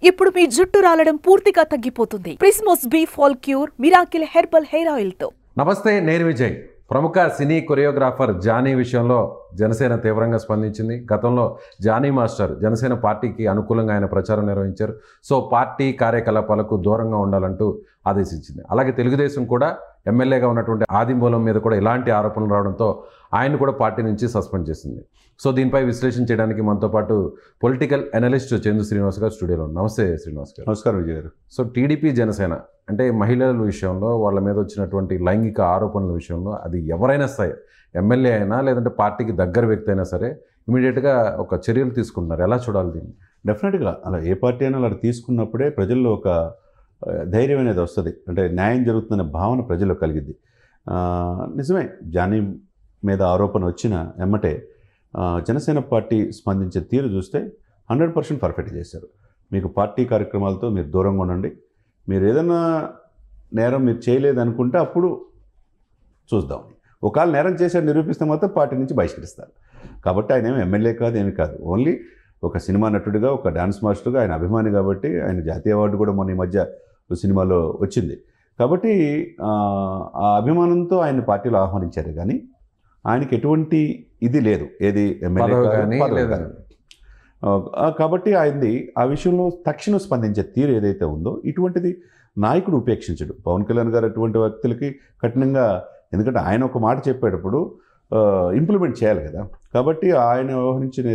ఇప్పుడు మీ జుట్టు రాలడం పూర్తిగా తగ్గిపోతుంది. Prismos B fall cure miracle herbal hair oil తో. నమస్తే, నేను విజయ్. ప్రముఖ సినీ కొరియోగ్రాఫర్ జానీ విషయంలో జనసేన తీవ్రంగా స్పందించింది. గతంలో జానీ మాస్టర్ జనసేన పార్టీకి అనుకూలంగా ఆయన ప్రచారం నిర్వహించారు. సో పార్టీ కార్యకలాపాలకు దూరంగా ఉండాలంటూ ఆదేశించింది. అలాగే తెలుగుదేశం కూడా ఎమ్మెల్యేగా ఉన్నటువంటి ఆదిమూలం మీద కూడా ఇలాంటి ఆరోపణలు రావడంతో ఆయన కూడా పార్టీ నుంచి సస్పెండ్ చేసింది. సో దీనిపై విశ్లేషణ చేయడానికి మనతో పాటు పొలిటికల్ అనలిస్ట్ చందు శ్రీనివాస్ గారు స్టూడియోలో. నమస్తే శ్రీనివాస్ గారు. నమస్కారం విజయ్ గారు. సో టీడీపీ జనసేన అంటే మహిళల విషయంలో వాళ్ళ మీద వచ్చినటువంటి లైంగిక ఆరోపణల విషయంలో అది ఎవరైనా సరే, ఎమ్మెల్యే అయినా లేదంటే పార్టీకి దగ్గర వ్యక్తి అయినా సరే ఇమీడియట్గా ఒక చర్యలు తీసుకుంటున్నారు. ఎలా చూడాలి దీన్ని? డెఫినెట్గా అలా ఏ పార్టీ అయినా అలా తీసుకున్నప్పుడే ప్రజల్లో ఒక ధైర్యం అనేది వస్తుంది. అంటే న్యాయం జరుగుతుందనే భావన ప్రజల్లో కలిగిద్ది. నిజమే, జానీ మీద ఆరోపణ వచ్చిన ఎమ్మటే జనసేన పార్టీ స్పందించే తీరు చూస్తే 100% పర్ఫెక్ట్ చేశారు. మీకు పార్టీ కార్యక్రమాలతో మీరు దూరంగా ఉండండి. మీరు ఏదైనా నేరం మీరు చేయలేదనుకుంటే అప్పుడు చూద్దాం. ఒకవేళ నేరం చేశాడు నిరూపిస్తే మాత్రం పార్టీ నుంచి బహిష్కరిస్తారు. కాబట్టి ఆయన ఏమి ఎమ్మెల్యే కాదు, ఏమి కాదు. ఓన్లీ ఒక సినిమా నటుడిగా, ఒక డాన్స్ మాస్టర్గా ఆయన అభిమాని కాబట్టి ఆయన జాతీయ అవార్డు కూడా మొన్న ఈ మధ్య సినిమాలో వచ్చింది. కాబట్టి ఆ అభిమానంతో ఆయన పార్టీలో ఆహ్వానించారు. కానీ ఆయనకి ఎటువంటి ఇది లేదు, ఏది ఎమ్మెల్యే కానీ. కాబట్టి ఆయనది ఆ విషయంలో తక్షణం స్పందించే తీరు ఏదైతే ఉందో ఇటువంటిది నాయకుడు ఉపేక్షించడు. పవన్ కళ్యాణ్ గారు అటువంటి వ్యక్తులకి కఠినంగా, ఎందుకంటే ఆయన ఒక మాట చెప్పేటప్పుడు ఇంప్లిమెంట్ చేయాలి కదా. కాబట్టి ఆయన వ్యవహరించిన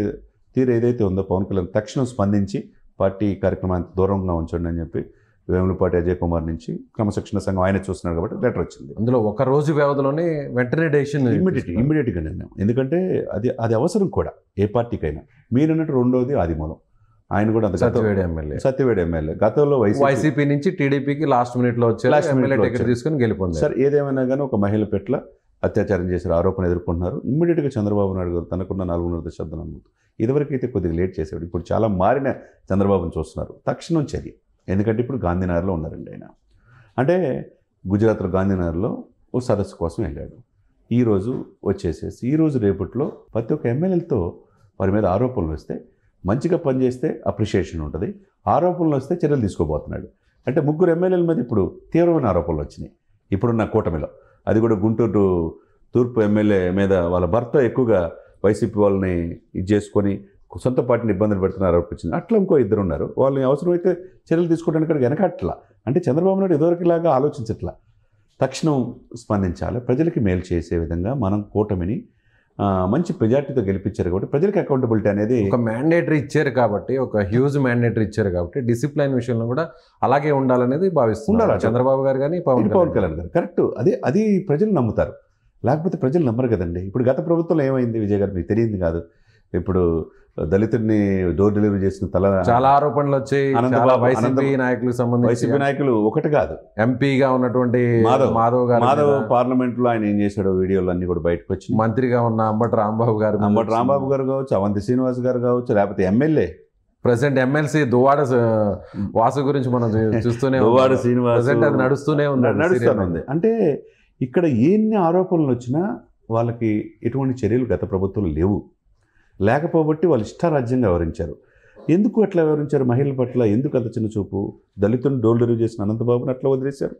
తీరు ఏదైతే ఉందో పవన్ కళ్యాణ్ తక్షణం స్పందించి పార్టీ కార్యక్రమానికి దూరంగా ఉంచండి అని చెప్పి వేములపాటి అజయ్ కుమార్ నుంచి క్రమశిక్షణ సంఘం ఆయన చూస్తున్నారు కాబట్టి లెటర్ వచ్చింది. అందులో ఒక రోజు వ్యవధిలోనే వెంటనే డెసిషన్ ఇమ్మీడియట్గా నిర్ణయం. ఎందుకంటే అది అవసరం కూడా ఏ పార్టీకైనా. మీరన్నట్టు రెండోది ఆదిమూలం, ఆయన కూడా సత్యవేడి ఎమ్మెల్యే గతంలో వైసీపీ నుంచి టీడీపీకి లాస్ట్ మినిట్లో తీసుకుని గెలిపొందారు. సార్ ఏదేమైనా కానీ ఒక మహిళ పట్ల అత్యాచారం చేసిన ఆరోపణ ఎదుర్కొంటున్నారు. ఇమ్మీడియట్గా చంద్రబాబు నాయుడు గారు తనకున్న 4.5 శబ్దం అనుమతి ఇదివరకు అయితే కొద్దిగా లేట్ చేసేవాడు. ఇప్పుడు చాలా మారిన చంద్రబాబును చూస్తున్నారు. తక్షణం చర్య. ఎందుకంటే ఇప్పుడు గాంధీనగర్లో ఉన్నారండి ఆయన. అంటే గుజరాత్లో గాంధీనగర్లో ఓ సదస్సు కోసం వెళ్ళాడు. ఈరోజు వచ్చేసేసి ఈరోజు రేపట్లో ప్రతి ఒక్క ఎమ్మెల్యేలతో వారి మీద ఆరోపణలు వస్తే మంచిగా పనిచేస్తే అప్రిషియేషన్ ఉంటుంది, ఆరోపణలు వస్తే చర్యలు తీసుకోబోతున్నాడు. అంటే 3 ఎమ్మెల్యేల మీద ఇప్పుడు తీవ్రమైన ఆరోపణలు వచ్చినాయి ఇప్పుడున్న కూటమిలో. అది కూడా గుంటూరు తూర్పు ఎమ్మెల్యే మీద వాళ్ళ భర్త ఎక్కువగా వైసీపీ వాళ్ళని ఇది చేసుకొని సొంత పార్టీని ఇబ్బందులు పెడుతున్నారు ఆరోపించింది. అట్లా ఇంకో 2 ఉన్నారు. వాళ్ళని అవసరమైతే చర్యలు తీసుకోవడానికి వెనకట్లా. అంటే చంద్రబాబు నాయుడు ఎదువరకులాగా ఆలోచించట్లా. తక్షణం స్పందించాలి. ప్రజలకి మేలు చేసే విధంగా మనం కూటమిని మంచి మెజార్టీతో గెలిపించారు కాబట్టి ప్రజలకి అకౌంటబిలిటీ అనేది ఒక మ్యాండేటరీ ఇచ్చారు కాబట్టి, ఒక హ్యూజ్ మ్యాండేటరీ ఇచ్చారు కాబట్టి డిసిప్లైన్ విషయంలో కూడా అలాగే ఉండాలనేది భావిస్తున్నారు చంద్రబాబు గారు కానీ పవన్ కళ్యాణ్ గారు. కరెక్ట్. అది ప్రజలు నమ్ముతారు, లేకపోతే ప్రజలు నమ్మరు కదండి. ఇప్పుడు గత ప్రభుత్వంలో ఏమైంది విజయ్ గారు మీకు తెలియదు కాదు. ఇప్పుడు దళితుడిని డోర్ డెలివరీ చేసిన చాలా ఆరోపణలు వచ్చాయి. వైసీపీ నాయకులకు సంబంధించి వైసీపీ నాయకులు ఒకటి కాదు, ఎంపీగా ఉన్నటువంటి మాధవ్ పార్లమెంట్ లో ఆయన ఏం చేశాడో వీడియోలు అన్ని కూడా బయటకు వచ్చి, మంత్రిగా ఉన్న అంబటి రాంబాబు గారు కావచ్చు, అవంతి శ్రీనివాస్ గారు కావచ్చు, లేకపోతే MLA president MLC Duvvada Vasu గురించి మనం చూస్తూనే దువ్వాడ శ్రీనివాస్ అది నడుస్తూనే ఉంది. అంటే ఇక్కడ ఎన్ని ఆరోపణలు వచ్చినా వాళ్ళకి ఎటువంటి చర్యలు గత ప్రభుత్వంలో లేవు. లేకపోబట్టి వాళ్ళు ఇష్టారాజ్యంగా వ్యవహరించారు. ఎందుకు అట్లా వ్యవహరించారు? మహిళల పట్ల ఎందుకు అంత చిన్న చూపు? దళితులను డోర్ డెలివరీ చేసిన అనంతబాబుని అట్లా వదిలేశారు.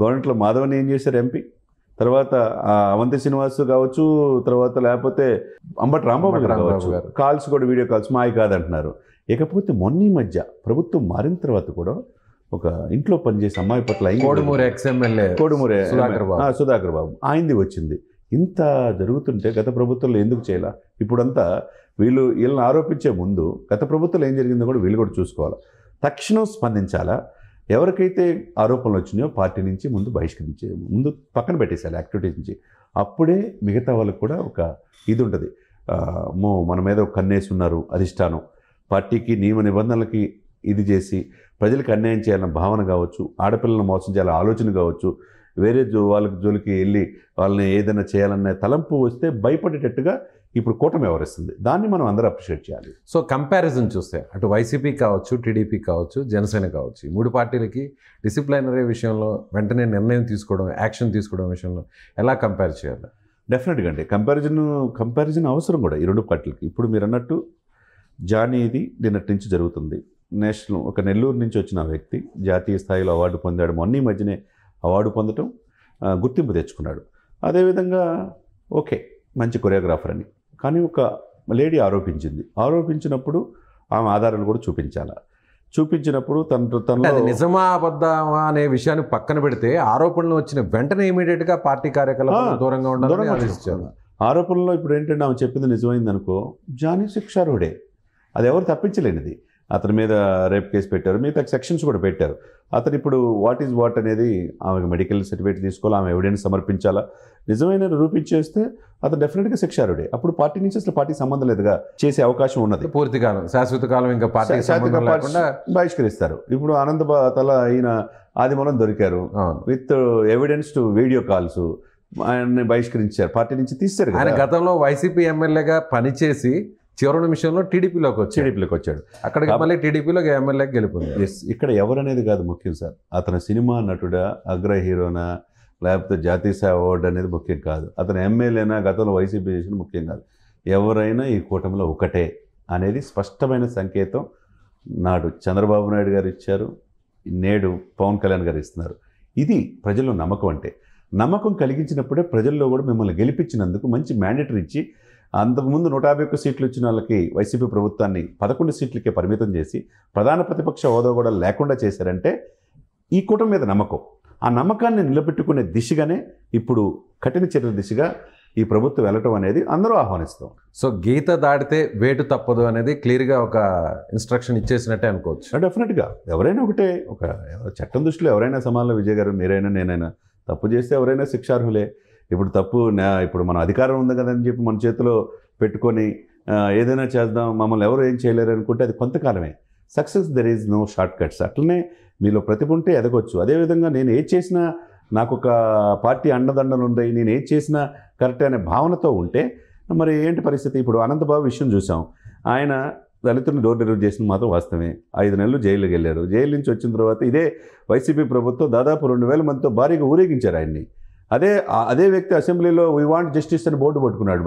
గవర్నమెంట్లో మాధవని ఏం చేశారు ఎంపీ, తర్వాత అవంతి శ్రీనివాస్ కావచ్చు, తర్వాత లేకపోతే అంబటి రాంబాబు గారు కావచ్చు, కాల్స్ కూడా వీడియో కాల్స్ మాయ కాదంటున్నారు. ఇకపోతే మొన్న ఈ మధ్య ప్రభుత్వం మారిన తర్వాత కూడా ఒక ఇంట్లో పనిచేసే అమ్మాయి పట్ల కోడుమూరి సుధాకర్ బాబు ఆయనది వచ్చింది. ఇంత జరుగుతుంటే గత ప్రభుత్వంలో ఎందుకు చేయాల? ఇప్పుడంతా వీళ్ళని ఆరోపించే ముందు గత ప్రభుత్వంలో ఏం జరిగిందో కూడా వీళ్ళు కూడా చూసుకోవాలి. తక్షణం స్పందించాలా. ఎవరికైతే ఆరోపణలు వచ్చినాయో పార్టీ నుంచి ముందు పక్కన పెట్టేసేయాలి యాక్టివిటీస్ నుంచి. అప్పుడే మిగతా వాళ్ళకు కూడా ఒక ఇది ఉంటుంది. మన మీద ఒక కన్నేసి ఉన్నారు అధిష్టానం, పార్టీకి నియమ నిబంధనలకి ఇది చేసి ప్రజలకు అన్యాయం చేయాలన్న భావన కావచ్చు, ఆడపిల్లలను మోసం చేయాలన్న ఆలోచన కావచ్చు, వేరే వాళ్ళకి జోలికి వెళ్ళి వాళ్ళని ఏదైనా చేయాలన్న తలంపు వస్తే భయపడేటట్టుగా ఇప్పుడు కూటమి వ్యవహరిస్తుంది. దాన్ని మనం అందరూ అప్రిషియేట్ చేయాలి. సో కంపారిజన్ చూస్తే అటు వైసీపీ కావచ్చు, టీడీపీ కావచ్చు, జనసేన కావచ్చు, ఈ 3 పార్టీలకి డిసిప్లైనరీ విషయంలో వెంటనే నిర్ణయం తీసుకోవడం, యాక్షన్ తీసుకోవడం విషయంలో ఎలా కంపేర్ చేయాలి? డెఫినెట్గా అండి కంపారిజన్ అవసరం కూడా ఈ 2 పార్టీలకి. ఇప్పుడు మీరు అన్నట్టు జానీది నిన్నటి నుంచి జరుగుతుంది. నేషనల్ ఒక నెల్లూరు నుంచి వచ్చిన వ్యక్తి జాతీయ స్థాయిలో అవార్డు పొందాడు. మొన్న ఈ మధ్యనే అవార్డు పొందటం, గుర్తింపు తెచ్చుకున్నాడు. అదేవిధంగా ఓకే, మంచి కొరియోగ్రాఫర్ అని. కానీ ఒక లేడీ ఆరోపించినప్పుడు ఆమె ఆధారాలు కూడా చూపించినప్పుడు తనలో అది నిజమా అబద్ధమా అనే విషయాన్ని పక్కన పెడితే ఆరోపణలు వచ్చిన వెంటనే ఇమీడియట్ గా పార్టీ కార్యకలాపాలకు దూరంగా ఉండాలని ఆదేశించారు. ఆరోపణలో ఇప్పుడు ఏంటంటే ఆమె చెప్పింది నిజమైంది అనుకో, జానీ శిక్షార్హుడే, అది ఎవరు తప్పించలేనిది. అతని మీద రేప్ కేసు పెట్టారు, మిగతా సెక్షన్స్ కూడా పెట్టారు. అతను ఇప్పుడు వాట్ ఈజ్ వాట్ అనేది ఆమెకు మెడికల్ సర్టిఫికేట్ తీసుకోవాలి, ఆమె ఎవిడెన్స్ సమర్పించాలా. నిజమైన నిరూపించేస్తే అతను డెఫినెట్గా శిక్షార్హుడే. అప్పుడు పార్టీ నుంచి అసలు పార్టీ సంబంధం లేదుగా చేసే అవకాశం ఉన్నది. పూర్తి కాలం, శాశ్వత కాలం ఇంకా పార్టీ బహిష్కరిస్తారు. ఇప్పుడు తల ఈయన ఆదిమూలం దొరికారు with evidence to video calls, ఆయన్ని బహిష్కరించారు, పార్టీ నుంచి తీశారు. ఆయన గతంలో వైసీపీ ఎమ్మెల్యేగా పనిచేసి చివరి నిమిషంలో టీడీపీలోకి వచ్చాడు. అక్కడికి మళ్ళీ టీడీపీలో ఎమ్మెల్యేకి గెలుపుంది. ఇక్కడ ఎవరనేది కాదు ముఖ్యం సార్. అతను సినిమా నటుడా, అగ్ర హీరోనా, లేకపోతే జాతీయ స్థాయి అవార్డు అనేది ముఖ్యం కాదు. అతను ఎమ్మెల్యేనా, గతంలో వైసీపీ చేసిన ముఖ్యం కాదు. ఎవరైనా ఈ కూటమిలో ఒకటే అనేది స్పష్టమైన సంకేతం నాడు చంద్రబాబు నాయుడు గారు ఇచ్చారు, నేడు పవన్ కళ్యాణ్ గారు ఇస్తున్నారు. ఇది ప్రజల్లో నమ్మకం. అంటే నమ్మకం కలిగించినప్పుడే ప్రజల్లో కూడా మిమ్మల్ని గెలిపించినందుకు మంచి మ్యాండేటరీ ఇచ్చి, అంతకుముందు 151 సీట్లు ఇచ్చిన వాళ్ళకి వైసీపీ ప్రభుత్వాన్ని 11 సీట్లకే పరిమితం చేసి ప్రధాన ప్రతిపక్ష హోదా కూడా లేకుండా చేశారంటే ఈ కూటమి మీద నమ్మకం. ఆ నమ్మకాన్ని నిలబెట్టుకునే దిశగానే ఇప్పుడు కఠిన చర్యల దిశగా ఈ ప్రభుత్వం వెళ్ళటం అనేది అందరూ ఆహ్వానిస్తాం. సో గీత దాటితే వేటు తప్పదు అనేది క్లియర్గా ఒక ఇన్స్ట్రక్షన్ ఇచ్చేసినట్టే అనుకోవచ్చు. డెఫినెట్గా ఎవరైనా ఒకటే, ఒక చట్టం దృష్టిలో ఎవరైనా సమానంలో, విజయ్ గారు మీరైనా నేనైనా తప్పు చేస్తే ఎవరైనా శిక్షార్హులే. ఇప్పుడు ఇప్పుడు మన అధికారం ఉంది కదని చెప్పి మన చేతిలో పెట్టుకొని ఏదైనా చేద్దాం, మమ్మల్ని ఎవరు ఏం చేయలేరు అనుకుంటే అది కొంతకాలమే. Success there is no shortcuts. అట్లనే మీలో ప్రతిభ ఉంటే ఎదగొచ్చు. అదేవిధంగా నేను ఏది చేసినా నాకు ఒక పార్టీ అండదండలు ఉన్నాయి, నేను ఏది చేసినా కరెక్ట్ అనే భావనతో ఉంటే మరి ఏంటి పరిస్థితి? ఇప్పుడు అనంతబాబు విషయం చూసాం. ఆయన దళితులను డోర్ డెలివరీ చేసిన మాత్రం వాస్తవమే. 5 నెలలు జైలుకి వెళ్ళారు. జైలు నుంచి వచ్చిన తర్వాత ఇదే వైసీపీ ప్రభుత్వం దాదాపు 2000 మందితో భారీగా ఊరేగించారు ఆయన్ని. అదే వ్యక్తి అసెంబ్లీలో వీ వాంట్ జస్టిస్ అని బోర్డు పట్టుకున్నాడు.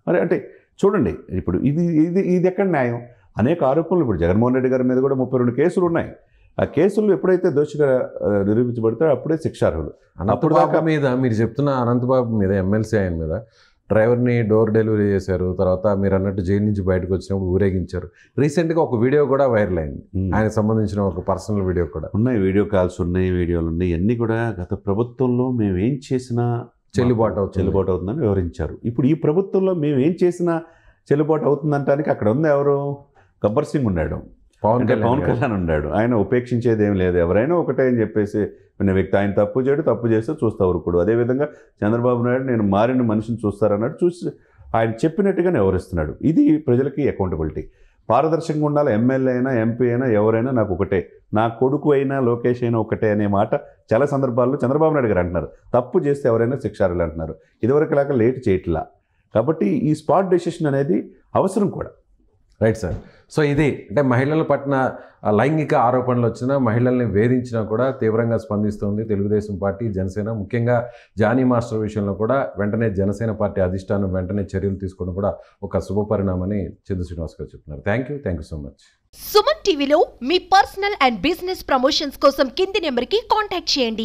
మరి అంటే చూడండి, ఇప్పుడు ఇది ఎక్కడ న్యాయం? అనేక ఆరోపణలు ఇప్పుడు జగన్మోహన్ రెడ్డి గారి మీద కూడా 32 కేసులు ఉన్నాయి. ఆ కేసులు ఎప్పుడైతే దోషిగా నిరూపించబడతారో అప్పుడే శిక్షార్హులు. అనంతబాబు మీద మీరు చెప్తున్న అనంతబాబు మీద, ఎమ్మెల్సీ ఆయన మీద డ్రైవర్ని డోర్ డెలివరీ చేశారు, తర్వాత మీరు అన్నట్టు జైలు నుంచి బయటకు వచ్చినప్పుడు ఊరేగించారు. రీసెంట్గా ఒక వీడియో కూడా వైరల్ అయింది, ఆయనకు సంబంధించిన ఒక పర్సనల్ వీడియో కూడా ఉన్నాయి. వీడియో కాల్స్ ఉన్నాయి, వీడియోలు ఉన్నాయి. ఇవన్నీ కూడా గత ప్రభుత్వంలో మేము ఏం చేసినా చెల్లుబాటు అవుతుందని వివరించారు. ఇప్పుడు ఈ ప్రభుత్వంలో మేము ఏం చేసినా చెల్లుబాటు అవుతుందంటానికి అక్కడ ఉంది ఎవరు? గబ్బర్ సింగ్ ఉన్నాడు, పవన్ కళ్యాణ్ ఉన్నాడు. ఆయన ఉపేక్షించేది ఏం లేదు, ఎవరైనా ఒకటే అని చెప్పేసి విన్న వ్యక్తి. ఆయన తప్పు చేస్తే చూస్తా ఊరుకోడు. అదేవిధంగా చంద్రబాబు నాయుడు నేను మారిన మనిషిని చూస్తారన్నాడు, చూసి ఆయన చెప్పినట్టుగానే వ్యవహరిస్తున్నాడు. ఇది ప్రజలకి అకౌంటబిలిటీ. పారదర్శకంగా ఉండాలి. ఎమ్మెల్యే అయినా, ఎంపీ అయినా, ఎవరైనా నాకు ఒకటే, నా కొడుకు అయినా, లోకేష్ అయినా ఒకటే అనే మాట చాలా సందర్భాల్లో చంద్రబాబు నాయుడు గారు అంటున్నారు. తప్పు చేస్తే ఎవరైనా శిక్షార్హులు అంటున్నారు. ఇదివరకు లాగా లేట్ చేయట్లా. కాబట్టి ఈ స్పాట్ డెసిషన్ అనేది అవసరం కూడా. Right sir. సో ఇది అంటే మహిళల పట్ల లైంగిక ఆరోపణలు వచ్చినా, మహిళల్ని వేధించినా కూడా తీవ్రంగా స్పందిస్తుంది తెలుగుదేశం పార్టీ, జనసేన. ముఖ్యంగా జానీ మాస్టర్ విషయంలో కూడా వెంటనే జనసేన పార్టీ అధిష్టానం వెంటనే చర్యలు తీసుకోవడం కూడా ఒక శుభ పరిణామని చందు శ్రీనివాస్ గారు చెప్తున్నారు. Thank you so much. Suman టీవీలో మీ పర్సనల్ అండ్ బిజినెస్ ప్రమోషన్స్ కోసం కింది నెంబర్కి కాంటాక్ట్ చేయండి.